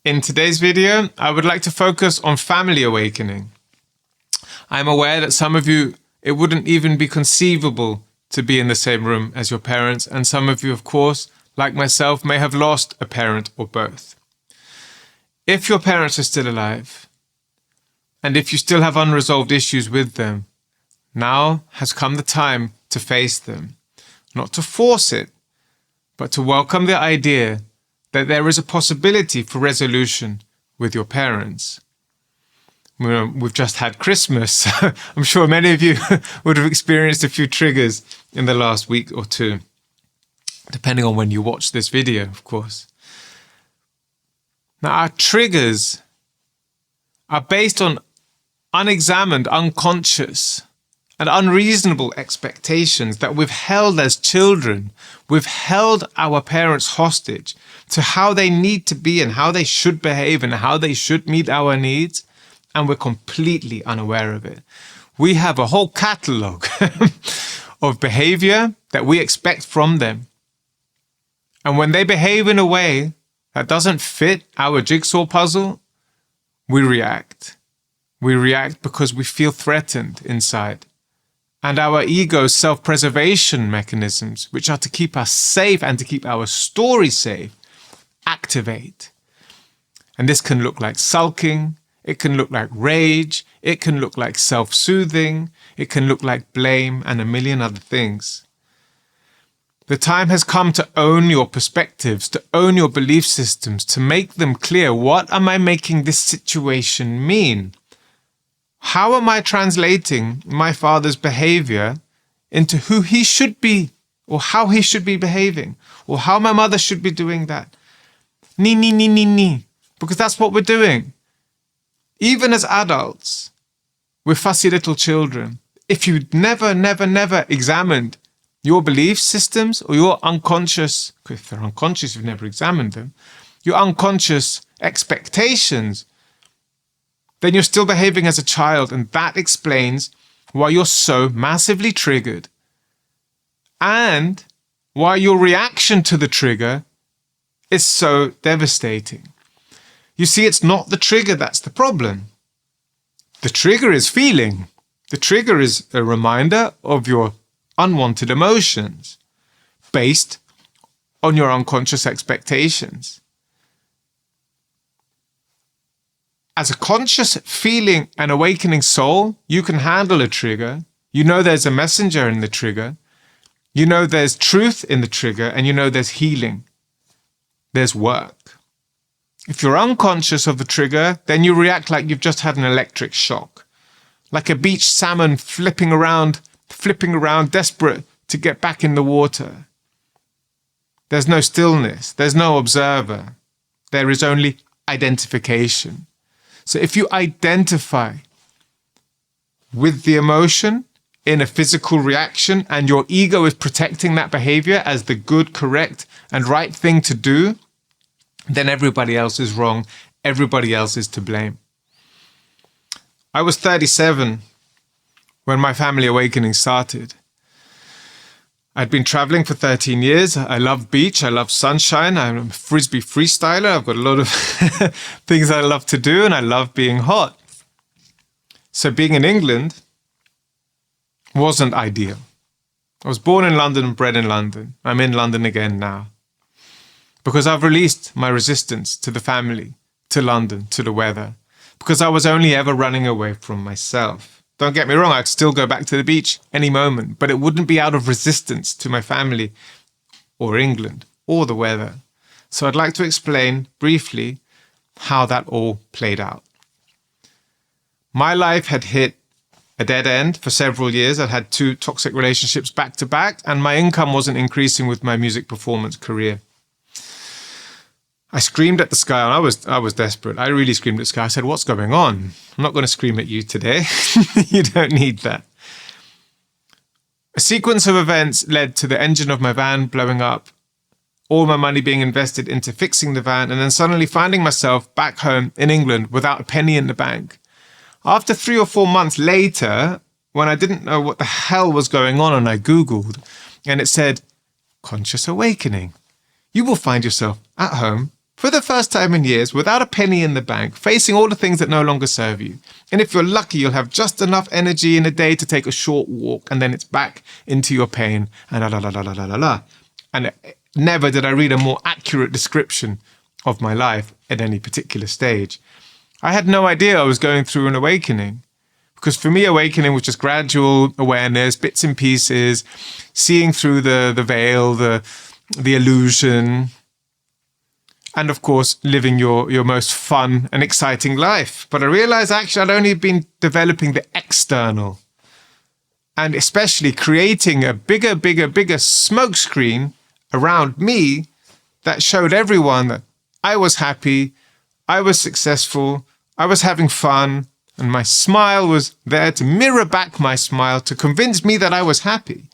In today's video, I would like to focus on family awakening. I'm aware that some of you, it wouldn't even be conceivable to be in the same room as your parents, and some of you, of course, like myself, may have lost a parent or both. If your parents are still alive, and if you still have unresolved issues with them, now has come the time to face them, not to force it, but to welcome the idea that there is a possibility for resolution with your parents. We've just had Christmas, so I'm sure many of you would have experienced a few triggers in the last week or two, depending on when you watch this video, of course. Now, our triggers are based on unexamined, unconscious, and unreasonable expectations that we've held as children. We've held our parents hostage to how they need to be and how they should behave and how they should meet our needs, and we're completely unaware of it. We have a whole catalogue of behavior that we expect from them. And when they behave in a way that doesn't fit our jigsaw puzzle, we react. We react because we feel threatened inside. And our ego's self-preservation mechanisms, which are to keep us safe and to keep our story safe, activate. And this can look like sulking, it can look like rage, it can look like self-soothing, it can look like blame, and a million other things. The time has come to own your perspectives, to own your belief systems, to make them clear. What am I making this situation mean? How am I translating my father's behavior into who he should be, or how he should be behaving, or how my mother should be doing that? Ni. Because that's what we're doing. Even as adults, we're fussy little children. If you never examined your belief systems or your unconscious, if they're unconscious, you've never examined them, your unconscious expectations, then you're still behaving as a child, and that explains why you're so massively triggered and why your reaction to the trigger is so devastating. You see, it's not the trigger that's the problem. The trigger is feeling. The trigger is a reminder of your unwanted emotions based on your unconscious expectations. As a conscious feeling and awakening soul, you can handle a trigger. You know there's a messenger in the trigger. You know there's truth in the trigger, and you know there's healing. There's work. If you're unconscious of the trigger, then you react like you've just had an electric shock. Like a beach salmon flipping around, desperate to get back in the water. There's no stillness. There's no observer. There is only identification. So if you identify with the emotion in a physical reaction and your ego is protecting that behavior as the good, correct, and right thing to do, then everybody else is wrong. Everybody else is to blame. I was 37 when my family awakening started. I'd been traveling for 13 years. I love beach. I love sunshine. I'm a Frisbee freestyler. I've got a lot of things I love to do, and I love being hot. So being in England wasn't ideal. I was born in London and bred in London. I'm in London again now. Because I've released my resistance to the family, to London, to the weather. Because I was only ever running away from myself. Don't get me wrong, I'd still go back to the beach any moment, but it wouldn't be out of resistance to my family or England or the weather. So I'd like to explain briefly how that all played out. My life had hit a dead end for several years. I'd had 2 toxic relationships back to back, and my income wasn't increasing with my music performance career. I screamed at the sky, and I was desperate. I really screamed at the sky. I said, "What's going on? I'm not going to scream at you today." You don't need that. A sequence of events led to the engine of my van blowing up, all my money being invested into fixing the van, and then suddenly finding myself back home in England without a penny in the bank. After 3 or 4 months later, when I didn't know what the hell was going on, and I Googled, and it said, conscious awakening. You will find yourself at home for the first time in years, without a penny in the bank, facing all the things that no longer serve you. And if you're lucky, you'll have just enough energy in a day to take a short walk, and then it's back into your pain and la la la la la la la. And never did I read a more accurate description of my life at any particular stage. I had no idea I was going through an awakening, because for me, awakening was just gradual awareness, bits and pieces, seeing through the veil, the illusion, and of course, living your most fun and exciting life. But I realized actually I'd only been developing the external, and especially creating a bigger smokescreen around me that showed everyone that I was happy, I was successful, I was having fun, and my smile was there to mirror back my smile to convince me that I was happy.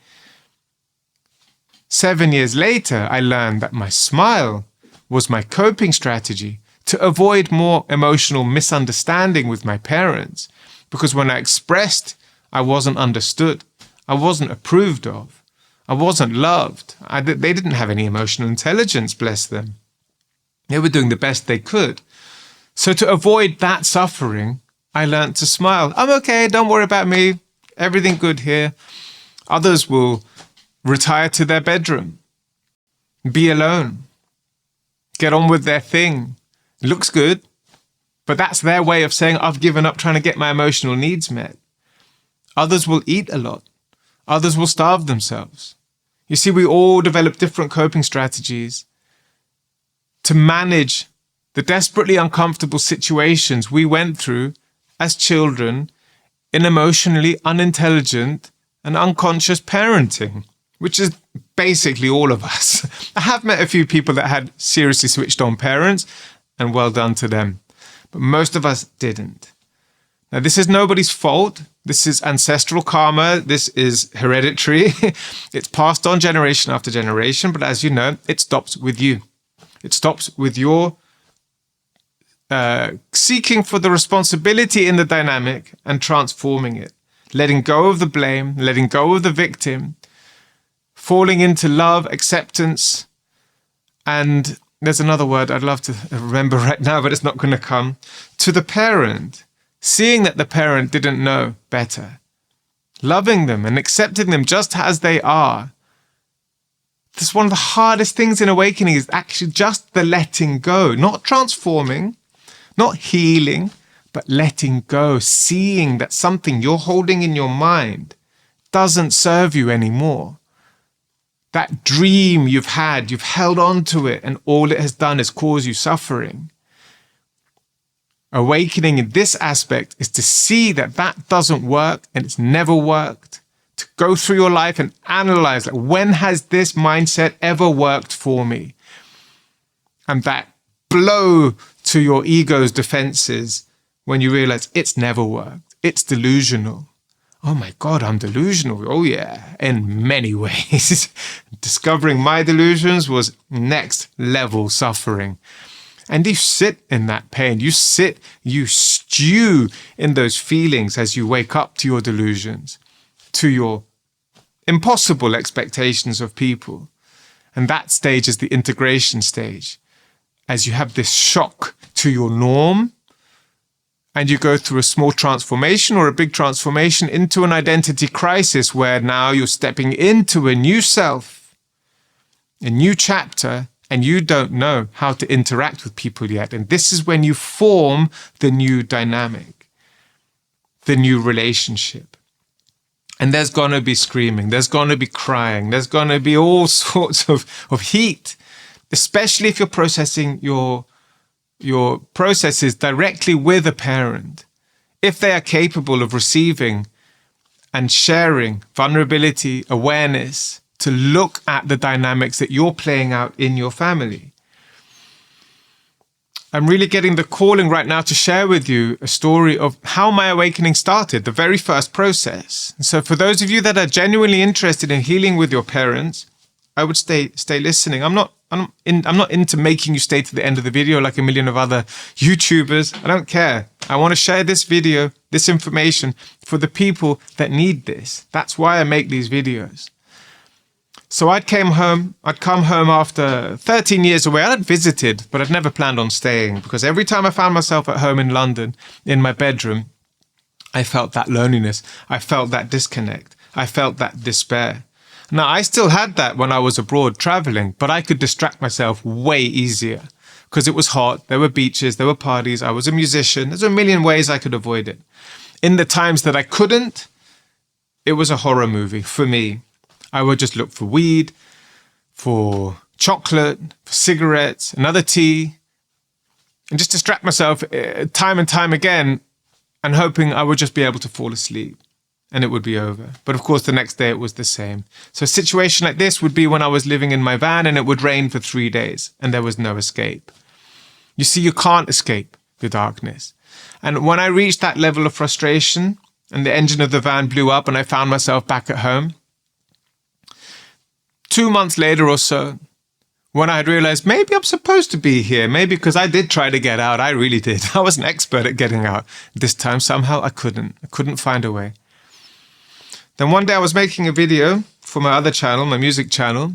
7 years later, I learned that my smile was my coping strategy to avoid more emotional misunderstanding with my parents, because when I expressed, I wasn't understood, I wasn't approved of, I wasn't loved. They didn't have any emotional intelligence, bless them. They were doing the best they could. So to avoid that suffering, I learned to smile. I'm okay, don't worry about me, everything good here. Others will retire to their bedroom, be alone, get on with their thing. It looks good, but that's their way of saying I've given up trying to get my emotional needs met. Others will eat a lot. Others will starve themselves. You see, we all develop different coping strategies to manage the desperately uncomfortable situations we went through as children in emotionally unintelligent and unconscious parenting, which is basically all of us. I have met a few people that had seriously switched on parents, and well done to them. But most of us didn't. Now, this is nobody's fault. This is ancestral karma. This is hereditary. It's passed on generation after generation. But as you know, it stops with you. It stops with your seeking for the responsibility in the dynamic and transforming it. Letting go of the blame, letting go of the victim, falling into love, acceptance, and there's another word I'd love to remember right now, but it's not going to come, to the parent, seeing that the parent didn't know better, loving them and accepting them just as they are. That's one of the hardest things in awakening, is actually just the letting go, not transforming, not healing, but letting go, seeing that something you're holding in your mind doesn't serve you anymore. That dream you've had, you've held on to it, and all it has done is cause you suffering. Awakening in this aspect is to see that that doesn't work and it's never worked. To go through your life and analyze, like, when has this mindset ever worked for me? And that blow to your ego's defenses when you realize it's never worked. It's delusional. Oh my God, I'm delusional. Oh yeah, in many ways. Discovering my delusions was next level suffering. And you sit in that pain. You stew in those feelings as you wake up to your delusions, to your impossible expectations of people. And that stage is the integration stage. As you have this shock to your norm, and you go through a small transformation or a big transformation into an identity crisis, where now you're stepping into a new self, a new chapter, and you don't know how to interact with people yet. And this is when you form the new dynamic, the new relationship. And there's going to be screaming, there's going to be crying, there's going to be all sorts of heat, especially if you're processing your processes directly with a parent. If they are capable of receiving and sharing vulnerability, awareness, to look at the dynamics that you're playing out in your family. I'm really getting the calling right now to share with you a story of how my awakening started, the very first process. So for those of you that are genuinely interested in healing with your parents, I would stay listening. I'm not into making you stay to the end of the video like a million of other YouTubers. I don't care. I want to share this video, this information, for the people that need this. That's why I make these videos. So I'd come home after 13 years away. I'd visited, but I'd never planned on staying, because every time I found myself at home in London, in my bedroom, I felt that loneliness. I felt that disconnect. I felt that despair. Now, I still had that when I was abroad traveling, but I could distract myself way easier because it was hot. There were beaches, there were parties. I was a musician. There's a million ways I could avoid it. In the times that I couldn't, it was a horror movie for me. I would just look for weed, for chocolate, for cigarettes, another tea, and just distract myself time and time again, and hoping I would just be able to fall asleep and it would be over. But of course, the next day it was the same. So a situation like this would be when I was living in my van and it would rain for 3 days and there was no escape. You see, you can't escape the darkness. And when I reached that level of frustration and the engine of the van blew up and I found myself back at home, 2 months later or so, when I had realized maybe I'm supposed to be here, maybe because I did try to get out, I really did. I was an expert at getting out. This time, somehow, I couldn't find a way. Then one day I was making a video for my other channel, my music channel,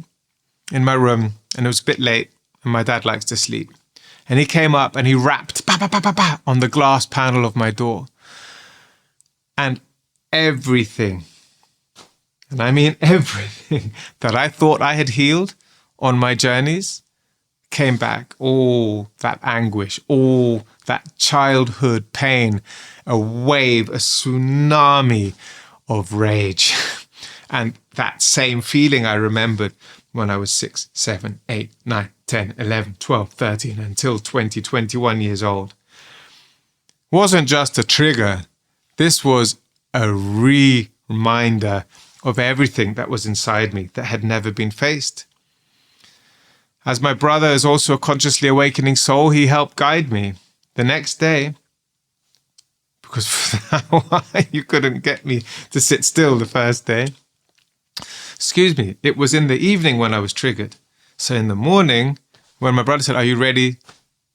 in my room, and it was a bit late, and my dad likes to sleep. And he came up and he rapped ba, ba, ba, ba, ba, on the glass panel of my door. And everything, and I mean everything, that I thought I had healed on my journeys came back. All that anguish, all that childhood pain, a wave, a tsunami of rage. And that same feeling I remembered when I was 6, 7, 8, 9, 10, 11, 12, 13, until 20, 21 years old. Wasn't just a trigger. This was a reminder of everything that was inside me that had never been faced. As my brother is also a consciously awakening soul, he helped guide me. The next day, because you couldn't get me to sit still the first day. Excuse me, it was in the evening when I was triggered. So in the morning, when my brother said, "Are you ready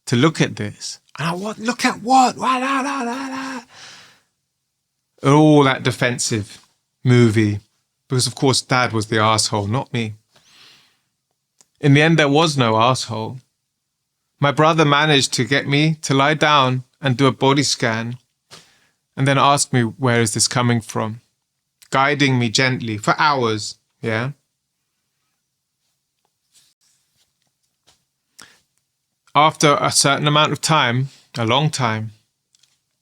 to look at this?" And I what? Look at what? All that defensive movie. Because of course Dad was the asshole, not me. In the end, there was no asshole. My brother managed to get me to lie down and do a body scan and then ask me, where is this coming from? Guiding me gently for hours, yeah? After a certain amount of time, a long time,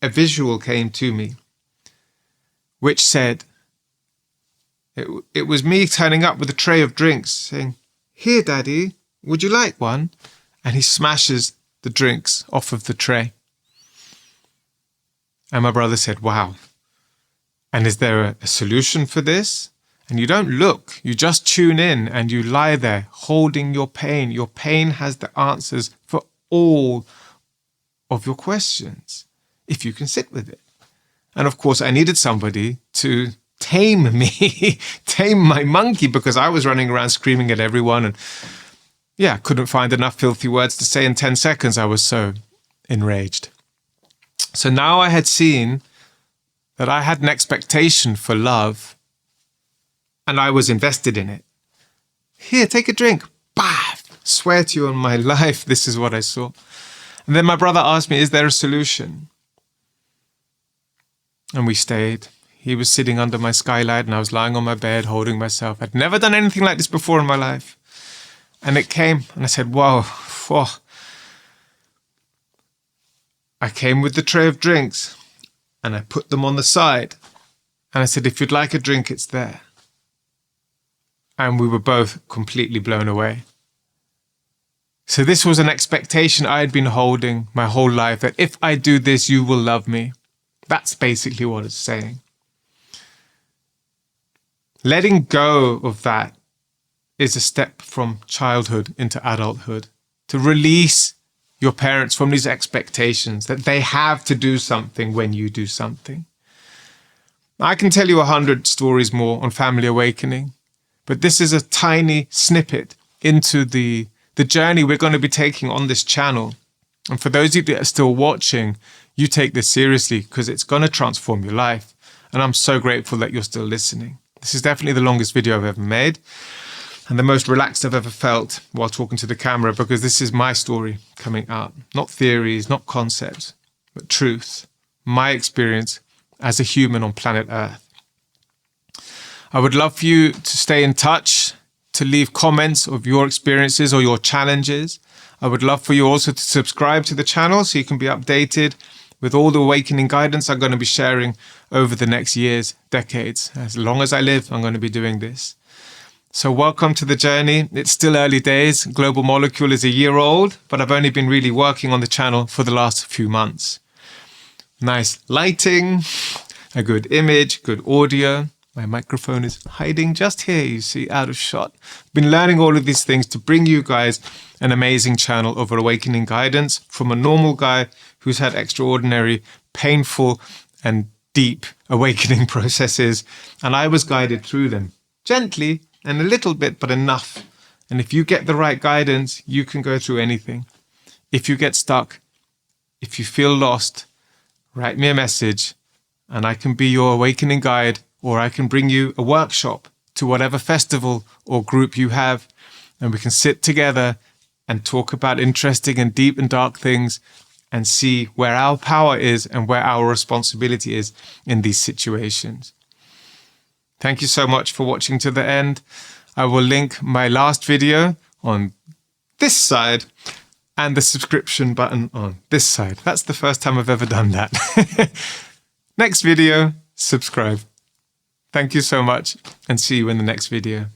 a visual came to me, which said, it was me turning up with a tray of drinks, saying, "Here, Daddy, would you like one?" And he smashes the drinks off of the tray. And my brother said, "Wow. And is there a solution for this?" And you don't look, you just tune in and you lie there holding your pain. Your pain has the answers for all of your questions, if you can sit with it. And of course, I needed somebody to tame me, tame my monkey, because I was running around screaming at everyone and couldn't find enough filthy words to say in 10 seconds. I was so enraged. So now I had seen that I had an expectation for love and I was invested in it. Here, take a drink. Bah! Swear to you on my life, this is what I saw. And then my brother asked me, is there a solution? And we stayed. He was sitting under my skylight and I was lying on my bed holding myself. I'd never done anything like this before in my life. And it came and I said, whoa. I came with the tray of drinks and I put them on the side. And I said, if you'd like a drink, it's there. And we were both completely blown away. So this was an expectation I had been holding my whole life, that if I do this, you will love me. That's basically what it's saying. Letting go of that is a step from childhood into adulthood, to release your parents from these expectations that they have to do something when you do something. I can tell you 100 stories more on family awakening, but this is a tiny snippet into the journey we're going to be taking on this channel. And for those of you that are still watching, you take this seriously because it's going to transform your life. And I'm so grateful that you're still listening. This is definitely the longest video I've ever made. and the most relaxed I've ever felt while talking to the camera, because this is my story coming out. Not theories, not concepts, but truth. My experience as a human on planet Earth. I would love for you to stay in touch, to leave comments of your experiences or your challenges. I would love for you also to subscribe to the channel so you can be updated with all the awakening guidance I'm going to be sharing over the next years, decades. As long as I live, I'm going to be doing this. So welcome to the journey. It's still early days. Global Molecule is a year old, but I've only been really working on the channel for the last few months. Nice lighting, a good image, good audio. My microphone is hiding just here, you see, out of shot. Been learning all of these things to bring you guys an amazing channel of awakening guidance from a normal guy who's had extraordinary, painful, and deep awakening processes. And I was guided through them gently and a little bit, but enough. And if you get the right guidance, you can go through anything. If you get stuck, if you feel lost, write me a message and I can be your awakening guide, or I can bring you a workshop to whatever festival or group you have, and we can sit together and talk about interesting and deep and dark things and see where our power is and where our responsibility is in these situations. Thank you so much for watching to the end. I will link my last video on this side and the subscription button on this side. That's the first time I've ever done that. Next video, subscribe. Thank you so much, and see you in the next video.